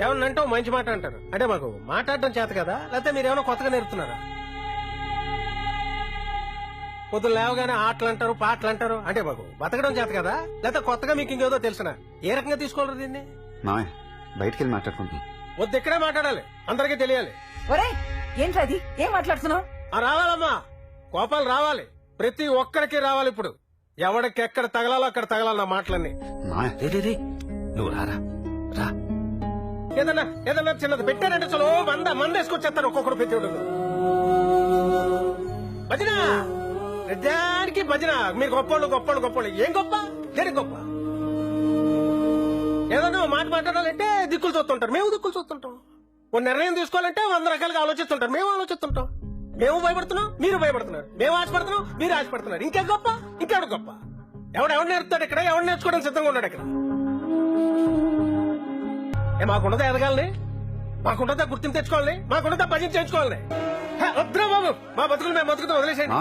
ఏమన్నా అంటే మంచి మాట అంటారు. అంటే మాకు మాట్లాడడం చేత కదా, లేకపోతే మీరేమైనా కొత్తగా నేర్పుతున్నారా? పొద్దున లేవగానే ఆటలు అంటారు, పాటలు అంటారు. అంటే మాకు బతకడం చేత కదా, లేకపోతే కొత్తగా మీకు ఇంకేదో తెలిసినా ఏ రకంగా తీసుకోవాలి దీన్ని? మామయ్య బయటికి వెళ్ళి మాట్లాడుకుంటున్నాం. వద్దు, ఇక్కడే మాట్లాడాలి, అందరికీ తెలియాలి. ఒరేయ్ ఏంట్రది, ఏం మాట్లాడుతున్నావు? రావాలమ్మా, కోపాలు రావాలి, ప్రతి ఒక్కరికి రావాలి. ఇప్పుడు ఎవడికి ఎక్కడ తగలాలో అక్కడ తగలాలి నా మాటలన్నీ. మామయ్య నువ్వు రారా రా. ఏదన్నా చిన్నది పెట్టారంటే చలో మందేసుకొచ్చేస్తారు ఒక్కొక్కడు పెట్టేవాడు. భజన దానికి భజన. మీరు గొప్పోళ్ళు ఏం గొప్ప, దేనికి గొప్ప? ఏదన్నా మాట మాట్లాడాలంటే దిక్కులు చూస్తుంటారు, మేము దిక్కులు చూస్తుంటాం. ఓ నిర్ణయం తీసుకోవాలంటే 100 రకాలుగా ఆలోచిస్తుంటారు, మేము ఆలోచిస్తుంటాం. మేము భయపడుతున్నాం, మీరు భయపడుతున్నారు. మేము ఆశపడుతున్నాం, మీరు ఆశపడుతున్నారు. ఇంకేం గొప్ప, ఇంకెవడు గొప్ప? ఎవడు నేర్పుతాడు ఇక్కడ? ఎవడు నేర్చుకోవడానికి సిద్ధంగా ఉన్నాడు ఇక్కడ? మాకుండదా ఎదగాలని, మాకుండదా గుర్తింపు తెచ్చుకోవాలని, మాకుండదా భజన చేయించుకోవాలని? వద్దురా బాబు, మా బతుకులు మేము బతుకుతాం, వదిలేసేయండి.